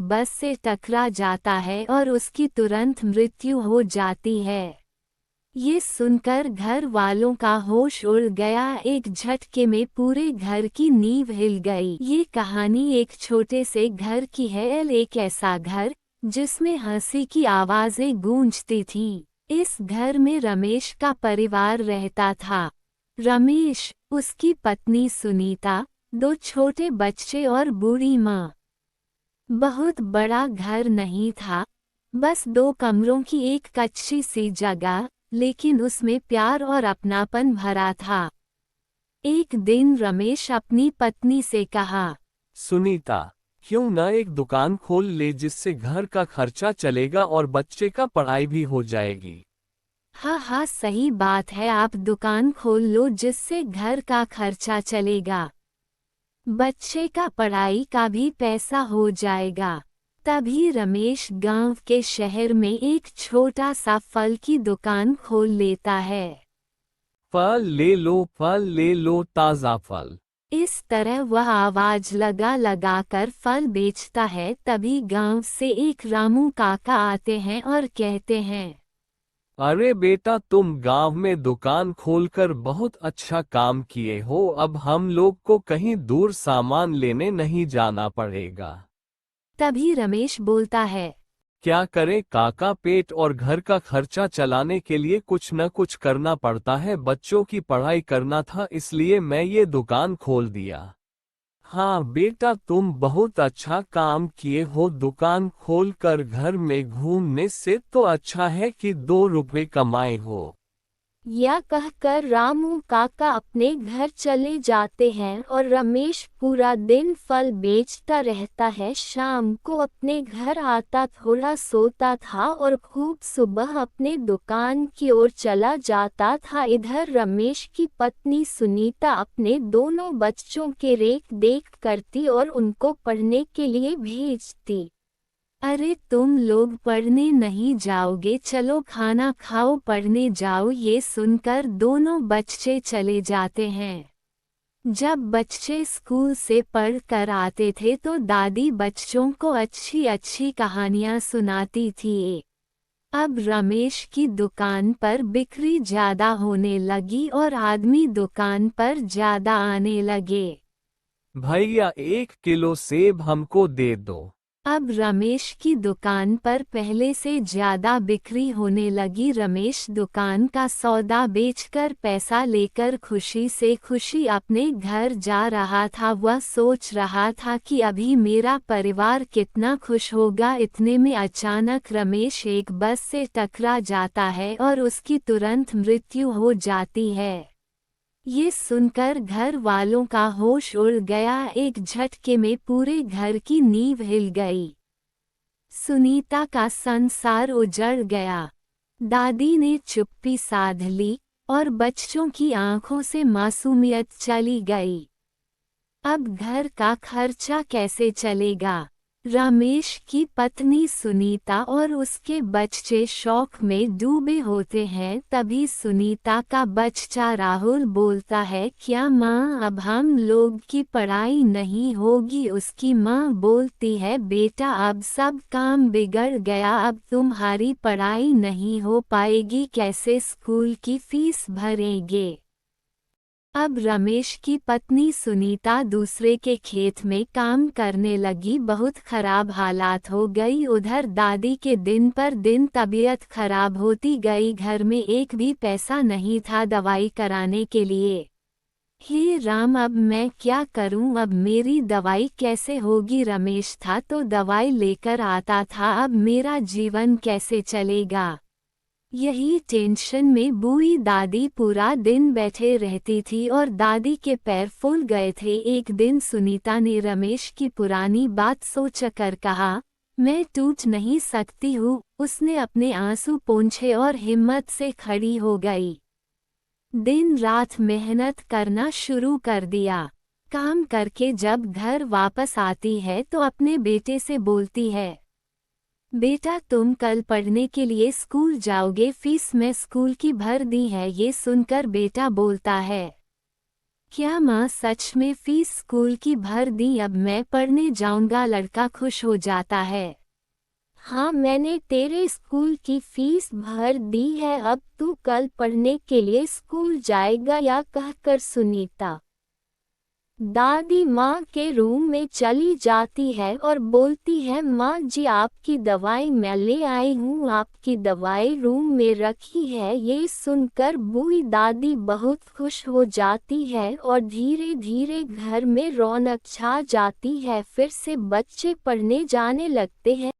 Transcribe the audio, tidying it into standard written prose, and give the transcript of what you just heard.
बस से टकरा जाता है और उसकी तुरंत मृत्यु हो जाती है। ये सुनकर घर वालों का होश उड़ गया। एक झटके में पूरे घर की नींव हिल गई। ये कहानी एक छोटे से घर की है। एक ऐसा घर जिसमें हंसी की आवाजें गूंजती थीं। इस घर में रमेश का परिवार रहता था। रमेश, उसकी पत्नी सुनीता, 2 छोटे बच्चे और बूढ़ी माँ। बहुत बड़ा घर नहीं था, बस 2 कमरों की एक कच्ची सी जगह, लेकिन उसमें प्यार और अपनापन भरा था। एक दिन रमेश अपनी पत्नी से कहा, सुनीता, क्यों न एक दुकान खोल ले जिससे घर का खर्चा चलेगा और बच्चे का पढ़ाई भी हो जाएगी। हाँ हाँ, सही बात है, आप दुकान खोल लो जिससे घर का खर्चा चलेगा, बच्चे का पढ़ाई का भी पैसा हो जाएगा। तभी रमेश गांव के शहर में एक छोटा सा फल की दुकान खोल लेता है। फल ले लो ताज़ा फल। इस तरह वह आवाज लगा कर फल बेचता है। तभी गांव से एक रामू काका आते हैं और कहते हैं, अरे बेटा, तुम गांव में दुकान खोलकर बहुत अच्छा काम किए हो। अब हम लोग को कहीं दूर सामान लेने नहीं जाना पड़ेगा। तभी रमेश बोलता है, क्या करे काका, पेट और घर का खर्चा चलाने के लिए कुछ न कुछ करना पड़ता है। बच्चों की पढ़ाई करना था, इसलिए मैं ये दुकान खोल दिया। हाँ बेटा, तुम बहुत अच्छा काम किए हो। दुकान खोलकर घर में घूमने से तो अच्छा है कि 2 रुपए कमाए हो। यह कहकर रामू काका अपने घर चले जाते हैं और रमेश पूरा दिन फल बेचता रहता है। शाम को अपने घर आता, थोड़ा सोता था और खूब सुबह अपने दुकान की ओर चला जाता था। इधर रमेश की पत्नी सुनीता अपने दोनों बच्चों के रेख देख करती और उनको पढ़ने के लिए भेजती। अरे तुम लोग पढ़ने नहीं जाओगे, चलो खाना खाओ, पढ़ने जाओ। ये सुनकर दोनों बच्चे चले जाते हैं। जब बच्चे स्कूल से पढ़ कर आते थे तो दादी बच्चों को अच्छी अच्छी कहानियां सुनाती थी। अब रमेश की दुकान पर बिक्री ज्यादा होने लगी और आदमी दुकान पर ज्यादा आने लगे। भैया, 1 किलो सेब हमको दे दो। अब रमेश की दुकान पर पहले से ज्यादा बिक्री होने लगी। रमेश दुकान का सौदा बेचकर पैसा लेकर खुशी से खुशी अपने घर जा रहा था। वह सोच रहा था कि अभी मेरा परिवार कितना खुश होगा। इतने में अचानक रमेश एक बस से टकरा जाता है और उसकी तुरंत मृत्यु हो जाती है। ये सुनकर घर वालों का होश उड़ गया। एक झटके में पूरे घर की नींव हिल गई। सुनीता का संसार उजड़ गया। दादी ने चुप्पी साध ली और बच्चों की आंखों से मासूमियत चली गई। अब घर का खर्चा कैसे चलेगा? रमेश की पत्नी सुनीता और उसके बच्चे शौक में डूबे होते हैं। तभी सुनीता का बच्चा राहुल बोलता है, क्या माँ अब हम लोग की पढ़ाई नहीं होगी? उसकी माँ बोलती है, बेटा अब सब काम बिगड़ गया, अब तुम्हारी पढ़ाई नहीं हो पाएगी, कैसे स्कूल की फीस भरेंगे? अब रमेश की पत्नी सुनीता दूसरे के खेत में काम करने लगी। बहुत खराब हालात हो गई। उधर दादी के दिन पर दिन तबीयत खराब होती गई। घर में एक भी पैसा नहीं था दवाई कराने के लिए। हे राम, अब मैं क्या करूं? अब मेरी दवाई कैसे होगी? रमेश था तो दवाई लेकर आता था, अब मेरा जीवन कैसे चलेगा? यही टेंशन में बूढ़ी दादी पूरा दिन बैठे रहती थी और दादी के पैर फूल गए थे। एक दिन सुनीता ने रमेश की पुरानी बात सोचकर कहा, मैं टूट नहीं सकती हूँ। उसने अपने आंसू पोंछे और हिम्मत से खड़ी हो गई। दिन रात मेहनत करना शुरू कर दिया। काम करके जब घर वापस आती है तो अपने बेटे से बोलती है, बेटा तुम कल पढ़ने के लिए स्कूल जाओगे, फीस मैं स्कूल की भर दी है। ये सुनकर बेटा बोलता है, क्या माँ सच में फीस स्कूल की भर दी? अब मैं पढ़ने जाऊंगा। लड़का खुश हो जाता है। हाँ, मैंने तेरे स्कूल की फीस भर दी है। अब तू कल पढ़ने के लिए स्कूल जाएगा या? कहकर सुनीता दादी माँ के रूम में चली जाती है और बोलती है, माँ जी आपकी दवाई मैं ले आई हूँ। आपकी दवाई रूम में रखी है। ये सुनकर बूढ़ी दादी बहुत खुश हो जाती है और धीरे धीरे घर में रौनक छा जाती है। फिर से बच्चे पढ़ने जाने लगते हैं।